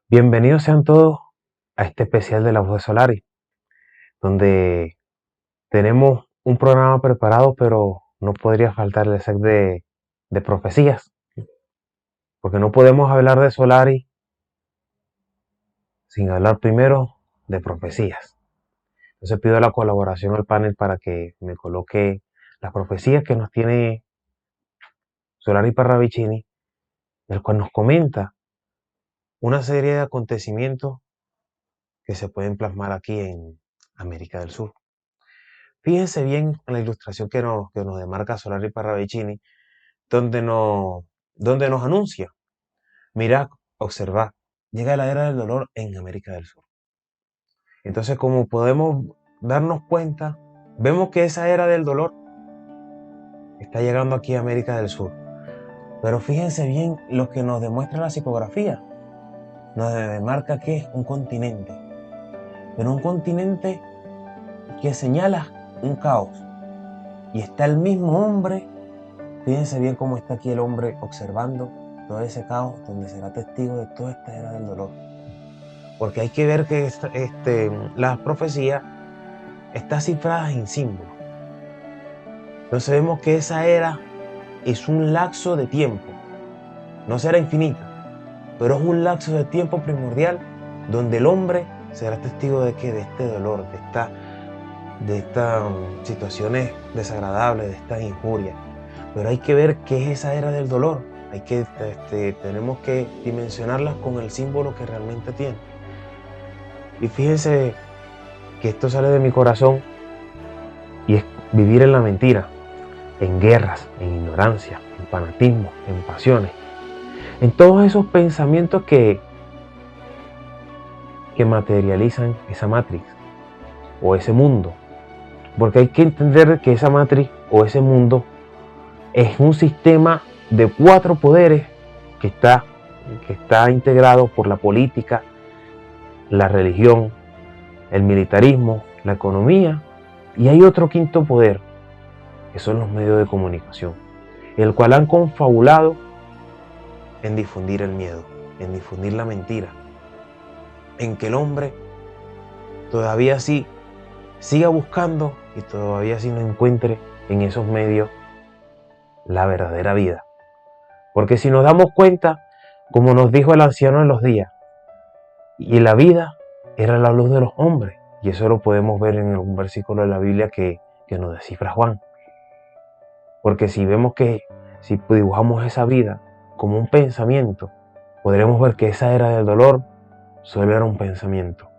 Bienvenidos sean todos a este especial de la voz de Solari, donde tenemos un programa preparado, pero no podría faltar el set de profecías, porque no podemos hablar de Solari sin hablar primero de profecías. Entonces pido la colaboración al panel para que me coloque las profecías que nos tiene Solari Parravicini, el cual nos comenta una serie de acontecimientos que se pueden plasmar aquí en América del Sur. Fíjense bien en la ilustración que nos demarca Solari Parravicini, donde nos anuncia, mirad, observad, llega la era del dolor en América del Sur. Entonces, como podemos darnos cuenta, vemos que esa era del dolor está llegando aquí a América del Sur. Pero fíjense bien lo que nos demuestra la psicografía. Nos demarca que es un continente, pero un continente que señala un caos. Y está el mismo hombre. Fíjense bien cómo está aquí el hombre observando todo ese caos, donde será testigo de toda esta era del dolor. Porque hay que ver que la profecía está cifrada en símbolos. Entonces vemos que esa era es un lapso de tiempo. No será infinita, pero es un lapso de tiempo primordial donde el hombre será testigo de que de este dolor, de estas situaciones desagradables, de estas injurias. Pero hay que ver qué es esa era del dolor. Tenemos que dimensionarlas con el símbolo que realmente tiene. Y fíjense que esto sale de mi corazón y es vivir en la mentira, en guerras, en ignorancia, en fanatismo, en pasiones, en todos esos pensamientos que materializan esa matrix o ese mundo. Porque hay que entender que esa matrix o ese mundo es un sistema de 4 poderes que está integrado por la política, la religión, el militarismo, la economía, y hay otro quinto poder, que son los medios de comunicación, el cual han confabulado en difundir el miedo, en difundir la mentira, en que el hombre todavía sí siga buscando y todavía sí no encuentre en esos medios la verdadera vida. Porque si nos damos cuenta, como nos dijo el anciano en los días, y la vida era la luz de los hombres, y eso lo podemos ver en algún versículo de la Biblia que nos descifra Juan. Porque si vemos si dibujamos esa vida como un pensamiento, podremos ver que esa era del dolor solo era un pensamiento,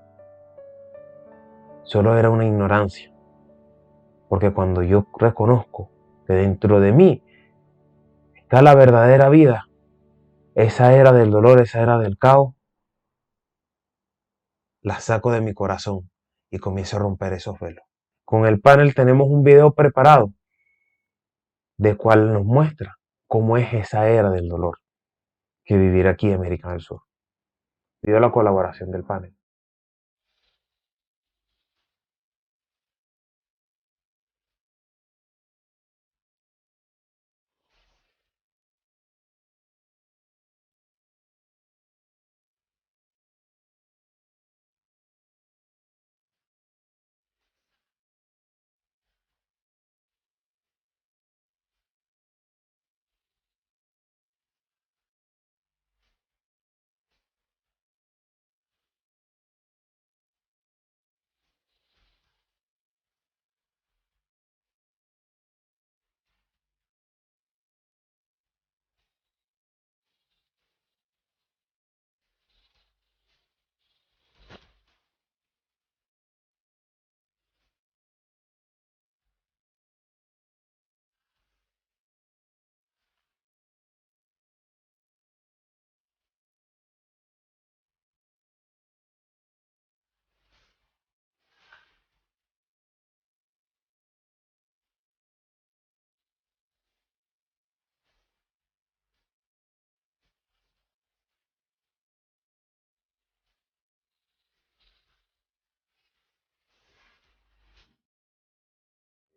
solo era una ignorancia. Porque cuando yo reconozco que dentro de mí está la verdadera vida, esa era del dolor, esa era del caos, la saco de mi corazón y comienzo a romper esos velos. Con el panel tenemos un video preparado de cual nos muestra cómo es esa era del dolor que vivir aquí en América del Sur. Pido la colaboración del panel.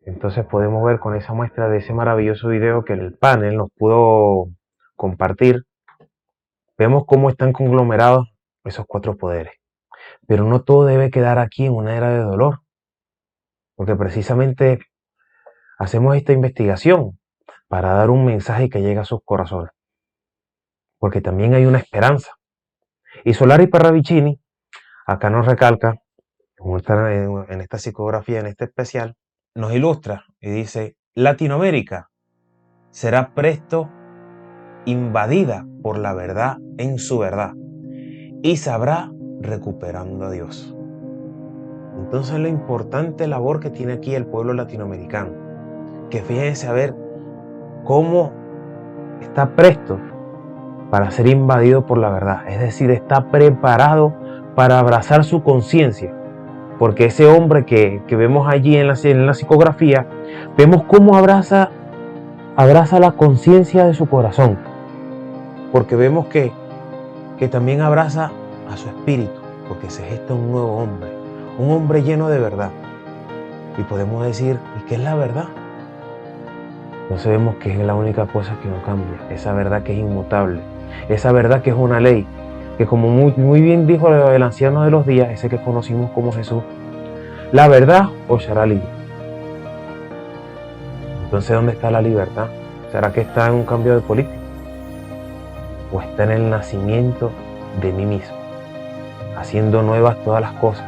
Entonces podemos ver con esa muestra de ese maravilloso video que el panel nos pudo compartir. Vemos cómo están conglomerados esos 4 poderes. Pero no todo debe quedar aquí en una era de dolor, porque precisamente hacemos esta investigación para dar un mensaje que llegue a sus corazones, porque también hay una esperanza. Y Solari Parravicini acá nos recalca, en esta psicografía, en este especial, nos ilustra y dice: Latinoamérica será presto invadida por la verdad en su verdad y sabrá recuperando a Dios. Entonces la importante labor que tiene aquí el pueblo latinoamericano, que fíjense a ver cómo está presto para ser invadido por la verdad, es decir, está preparado para abrazar su conciencia, porque ese hombre que vemos allí en la psicografía, vemos cómo abraza la conciencia de su corazón, porque vemos que también abraza a su espíritu, porque se gesta un nuevo hombre, un hombre lleno de verdad. Y podemos decir, ¿y qué es la verdad? Entonces vemos que es la única cosa que no cambia, esa verdad que es inmutable, esa verdad que es una ley, que como muy bien dijo el anciano de los días, ese que conocimos como Jesús, la verdad os hará libre. Entonces, ¿dónde está la libertad? ¿Será que está en un cambio de política? ¿O está en el nacimiento de mí mismo, haciendo nuevas todas las cosas,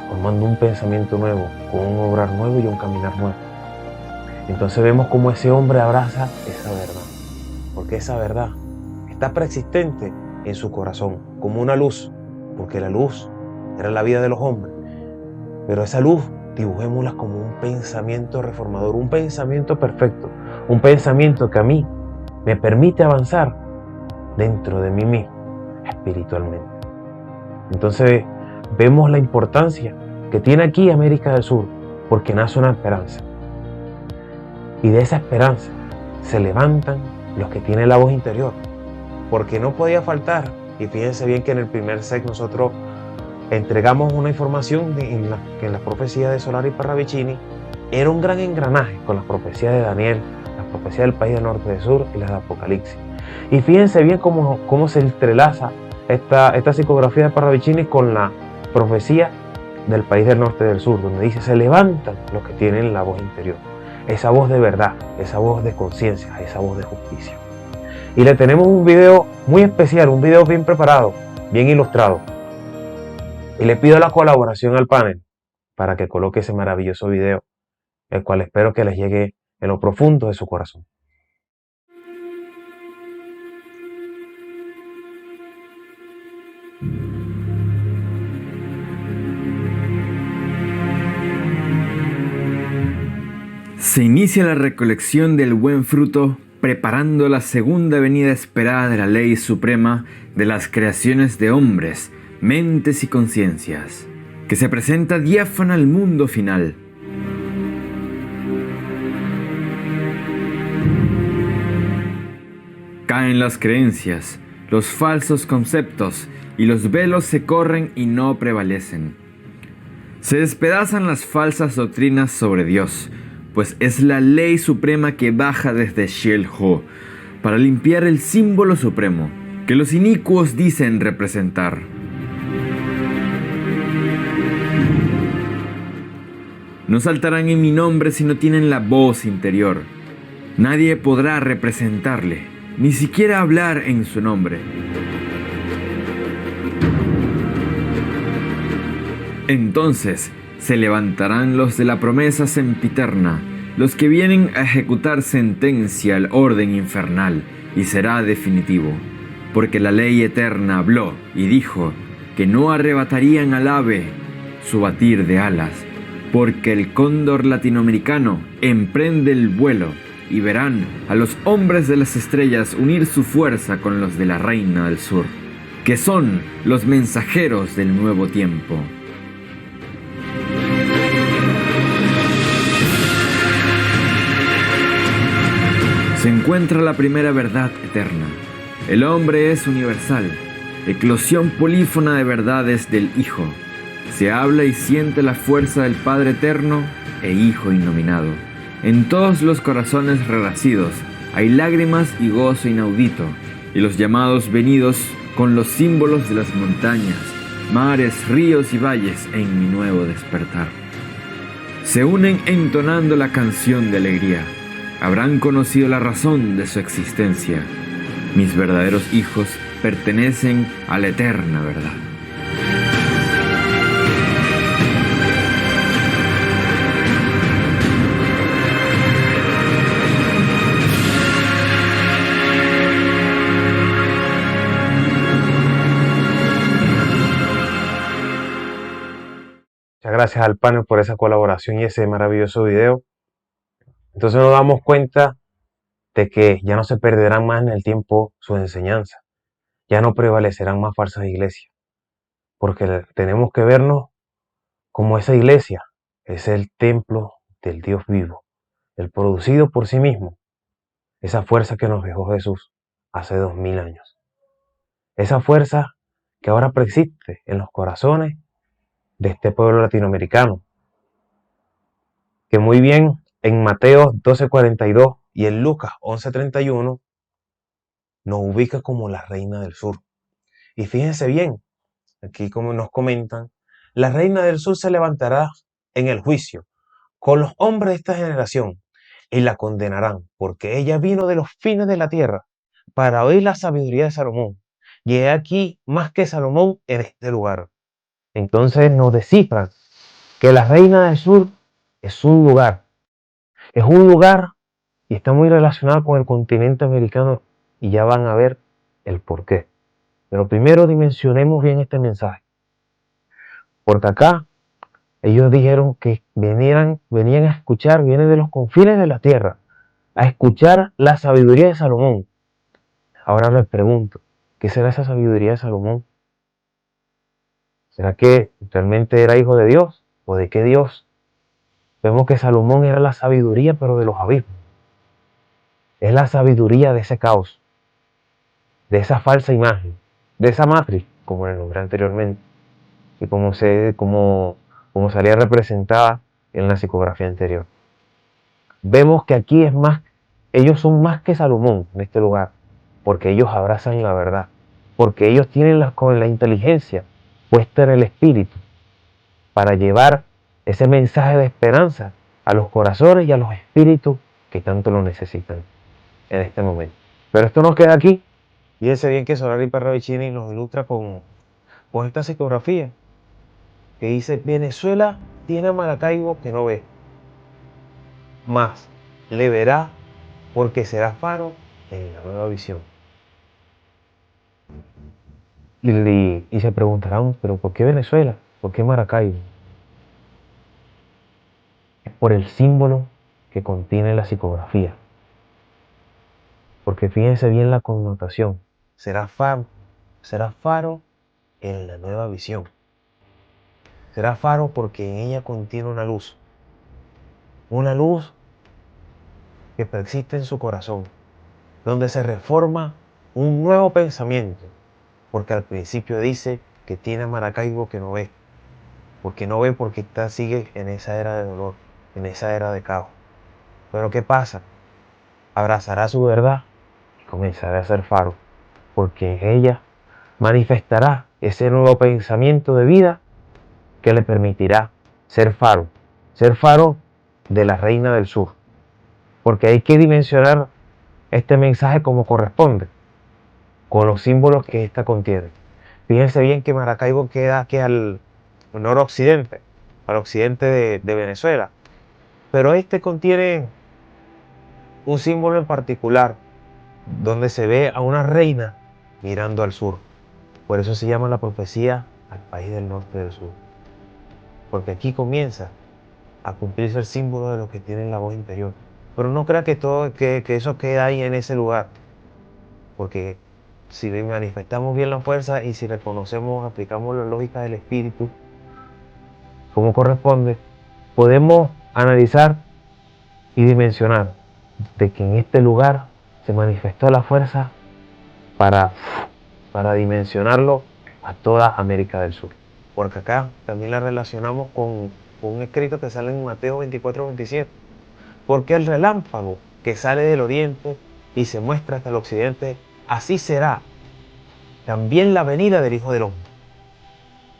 formando un pensamiento nuevo, con un obrar nuevo y un caminar nuevo? Entonces vemos cómo ese hombre abraza esa verdad, porque esa verdad está preexistente en su corazón, como una luz, porque la luz era la vida de los hombres, pero esa luz dibujémosla como un pensamiento reformador, un pensamiento perfecto, un pensamiento que a mí me permite avanzar dentro de mí mismo, espiritualmente. Entonces vemos la importancia que tiene aquí América del Sur, porque nace una esperanza. Y de esa esperanza se levantan los que tienen la voz interior, porque no podía faltar. Y fíjense bien que en el primer set nosotros entregamos una información que en la profecía de Solari Parravicini era un gran engranaje con las profecías de Daniel, las profecías del país del norte del sur y las de Apocalipsis. Y fíjense bien cómo se entrelaza esta psicografía de Parravicini con la profecía del país del norte del sur, donde dice: se levantan los que tienen la voz interior, esa voz de verdad, esa voz de conciencia, esa voz de justicia. Y le tenemos un video muy especial, un video bien preparado, bien ilustrado. Y le pido la colaboración al panel para que coloque ese maravilloso video, el cual espero que les llegue en lo profundo de su corazón. Se inicia la recolección del buen fruto, preparando la segunda venida esperada de la ley suprema de las creaciones de hombres, mentes y conciencias, que se presenta diáfana al mundo final. Caen las creencias, los falsos conceptos y los velos se corren y no prevalecen. Se despedazan las falsas doctrinas sobre Dios, pues es la ley suprema que baja desde Sheol-Ho para limpiar el símbolo supremo que los inicuos dicen representar. No saltarán en mi nombre si no tienen la voz interior. Nadie podrá representarle, ni siquiera hablar en su nombre. Entonces se levantarán los de la promesa sempiterna, los que vienen a ejecutar sentencia al orden infernal, y será definitivo, porque la ley eterna habló y dijo que no arrebatarían al ave su batir de alas, porque el cóndor latinoamericano emprende el vuelo, y verán a los hombres de las estrellas unir su fuerza con los de la reina del sur, que son los mensajeros del nuevo tiempo. Se encuentra la primera verdad eterna. El hombre es universal, eclosión polífona de verdades del Hijo. Se habla y siente la fuerza del Padre eterno e Hijo innominado. En todos los corazones renacidos hay lágrimas y gozo inaudito, y los llamados venidos con los símbolos de las montañas, mares, ríos y valles en mi nuevo despertar. Se unen entonando la canción de alegría. Habrán conocido la razón de su existencia. Mis verdaderos hijos pertenecen a la eterna verdad. Muchas gracias al panel por esa colaboración y ese maravilloso video. Entonces nos damos cuenta de que ya no se perderán más en el tiempo sus enseñanzas. Ya no prevalecerán más falsas iglesias. Porque tenemos que vernos como esa iglesia. Es el templo del Dios vivo. El producido por sí mismo. Esa fuerza que nos dejó Jesús hace 2000 años. Esa fuerza que ahora persiste en los corazones de este pueblo latinoamericano. Que muy bien en Mateo 12:42 y en Lucas 11:31 nos ubica como la reina del sur. Y fíjense bien, aquí como nos comentan, la reina del sur se levantará en el juicio con los hombres de esta generación y la condenarán, porque ella vino de los fines de la tierra para oír la sabiduría de Salomón. Y he aquí más que Salomón en este lugar. Entonces nos descifran que la reina del sur es un lugar y está muy relacionado con el continente americano y ya van a ver el porqué. Pero primero dimensionemos bien este mensaje, porque acá ellos dijeron que venían a escuchar, vienen de los confines de la tierra, a escuchar la sabiduría de Salomón. Ahora les pregunto, ¿qué será esa sabiduría de Salomón? ¿Será que realmente era hijo de Dios? ¿O de qué Dios? Vemos que Salomón era la sabiduría, pero de los abismos. Es la sabiduría de ese caos, de esa falsa imagen, de esa matriz, como le nombré anteriormente, y como salía representada en la psicografía anterior. Vemos que aquí ellos son más que Salomón en este lugar, porque ellos abrazan la verdad, porque ellos tienen con la inteligencia puesta en el espíritu para llevar ese mensaje de esperanza a los corazones y a los espíritus que tanto lo necesitan en este momento. Pero esto nos queda aquí. Fíjense bien que Solari Parravicini nos ilustra con esta psicografía que dice: Venezuela tiene a Maracaibo que no ve, más le verá porque será faro en la nueva visión. Y se preguntarán, ¿pero por qué Venezuela? ¿Por qué Maracaibo? Es por el símbolo que contiene la psicografía. Porque fíjense bien la connotación. Será faro en la nueva visión. Será faro porque en ella contiene una luz que persiste en su corazón, donde se reforma un nuevo pensamiento, porque al principio dice que tiene a Maracaibo que no ve, porque sigue en esa era de dolor, en esa era de caos. Pero ¿qué pasa? Abrazará su verdad y comenzará a ser faro, porque en ella manifestará ese nuevo pensamiento de vida que le permitirá ser faro de la reina del sur, porque hay que dimensionar este mensaje como corresponde, con los símbolos que ésta contiene. Fíjense bien que Maracaibo queda aquí al noroccidente, al occidente de Venezuela, pero este contiene un símbolo en particular, donde se ve a una reina mirando al sur. Por eso se llama la profecía al país del norte del sur, porque aquí comienza a cumplirse el símbolo de los que tienen la voz interior. Pero no crea que eso queda ahí en ese lugar, porque si manifestamos bien la fuerza y si reconocemos, aplicamos la lógica del espíritu como corresponde, podemos analizar y dimensionar de que en este lugar se manifestó la fuerza para dimensionarlo a toda América del Sur. Porque acá también la relacionamos con un escrito que sale en Mateo 24:27. Porque el relámpago que sale del oriente y se muestra hasta el occidente, así será también la venida del Hijo del Hombre.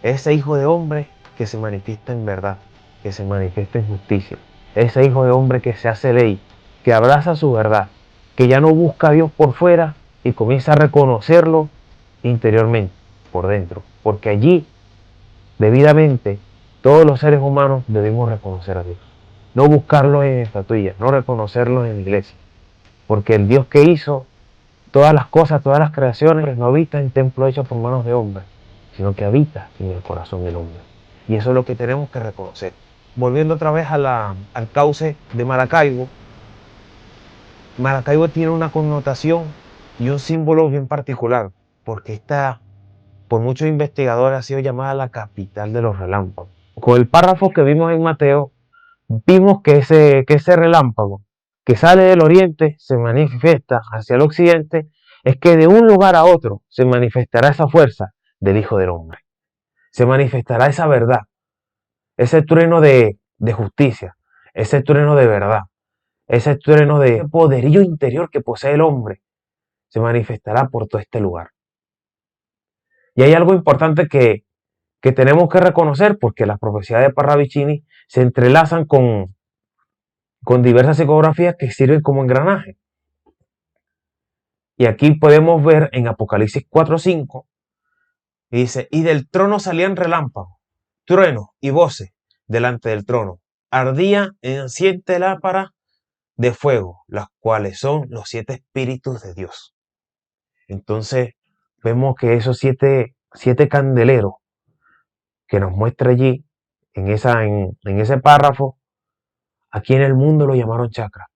Ese Hijo de Hombre que se manifiesta en verdad, que se manifiesta en justicia. Ese Hijo de Hombre que se hace ley, que abraza su verdad, que ya no busca a Dios por fuera y comienza a reconocerlo interiormente, por dentro. Porque allí, debidamente, todos los seres humanos debemos reconocer a Dios. No buscarlo en estatuillas, no reconocerlo en la iglesia. Porque el Dios que hizo todas las cosas, todas las creaciones, no habita en templo hecho por manos de hombres, sino que habita en el corazón del hombre. Y eso es lo que tenemos que reconocer. Volviendo otra vez al cauce de Maracaibo, Maracaibo tiene una connotación y un símbolo bien particular, porque esta, por muchos investigadores, ha sido llamada la capital de los relámpagos. Con el párrafo que vimos en Mateo, vimos que ese relámpago que sale del oriente se manifiesta hacia el occidente, es que de un lugar a otro se manifestará esa fuerza del Hijo del Hombre. Se manifestará esa verdad, ese trueno de justicia, ese trueno de verdad, ese trueno de poderío interior que posee el hombre, se manifestará por todo este lugar. Y hay algo importante que tenemos que reconocer, porque las profecías de Parravicini se entrelazan con diversas psicografías que sirven como engranaje. Y aquí podemos ver en Apocalipsis 4:5, y dice, y del trono salían relámpagos, truenos y voces delante del trono. Ardía en 7 lámparas de fuego, las cuales son los 7 espíritus de Dios. Entonces vemos que esos 7 candeleros que nos muestra allí, en ese párrafo, aquí en el mundo lo llamaron chakra.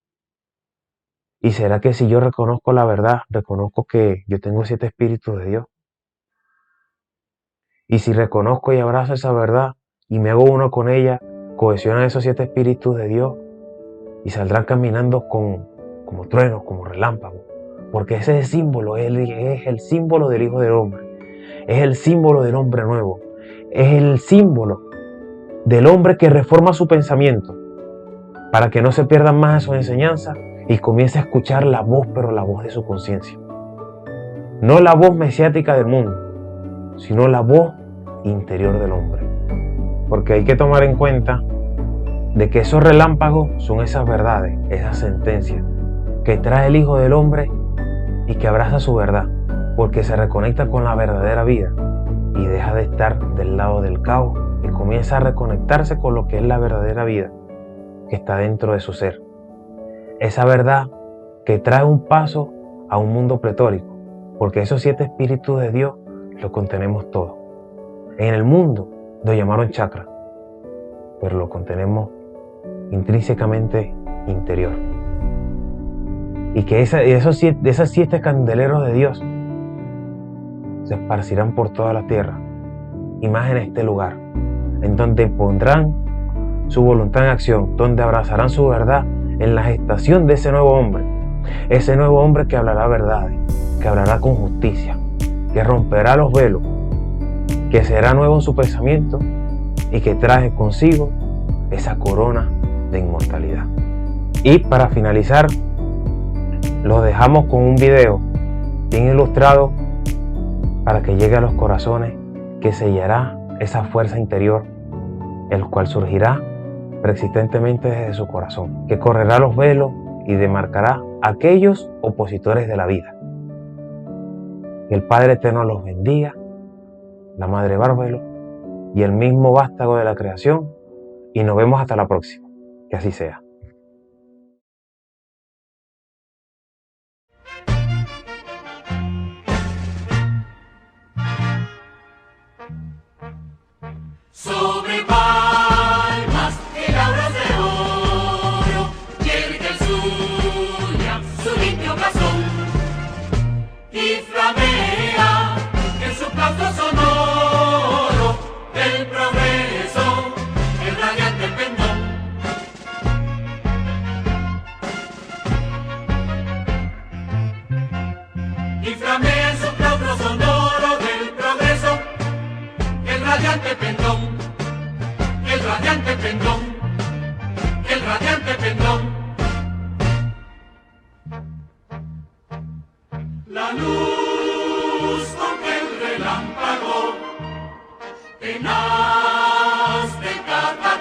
¿Y será que si yo reconozco la verdad, reconozco que yo tengo 7 espíritus de Dios? Y si reconozco y abrazo esa verdad y me hago uno con ella, cohesionan esos 7 espíritus de Dios y saldrán caminando como truenos, como relámpagos. Porque ese símbolo es el símbolo del Hijo del Hombre. Es el símbolo del hombre nuevo. Es el símbolo del hombre que reforma su pensamiento para que no se pierdan más sus enseñanzas y comience a escuchar la voz, pero la voz de su conciencia. No la voz mesiática del mundo, sino la voz interior del hombre. Porque hay que tomar en cuenta de que esos relámpagos son esas verdades, esas sentencias que trae el Hijo del Hombre y que abraza su verdad, porque se reconecta con la verdadera vida y deja de estar del lado del caos y comienza a reconectarse con lo que es la verdadera vida que está dentro de su ser. Esa verdad que trae un paso a un mundo pletórico, porque esos 7 espíritus de Dios los contenemos todos. En el mundo lo llamaron chakra, pero lo contenemos intrínsecamente interior. Y que esos 7 candeleros de Dios se esparcirán por toda la tierra, y más en este lugar, en donde pondrán su voluntad en acción, donde abrazarán su verdad en la gestación de ese nuevo hombre que hablará verdades, que hablará con justicia, que romperá los velos, que será nuevo en su pensamiento y que trae consigo esa corona de inmortalidad. Y para finalizar, los dejamos con un video bien ilustrado para que llegue a los corazones, que sellará esa fuerza interior, el cual surgirá persistentemente desde su corazón, que correrá los velos y demarcará a aquellos opositores de la vida. Que el Padre Eterno los bendiga, la Madre Bárbaro y el mismo vástago de la creación, y nos vemos hasta la próxima. Que así sea. Sobre palmas y lauros de oro, yergue el Zulia, su limpio blasón, y flamea en su plauso sonoro del progreso, el radiante pendón. Y flamea en su plauso sonoro del progreso, el radiante pendón. El radiante pendón, el radiante pendón. La luz con que nacional.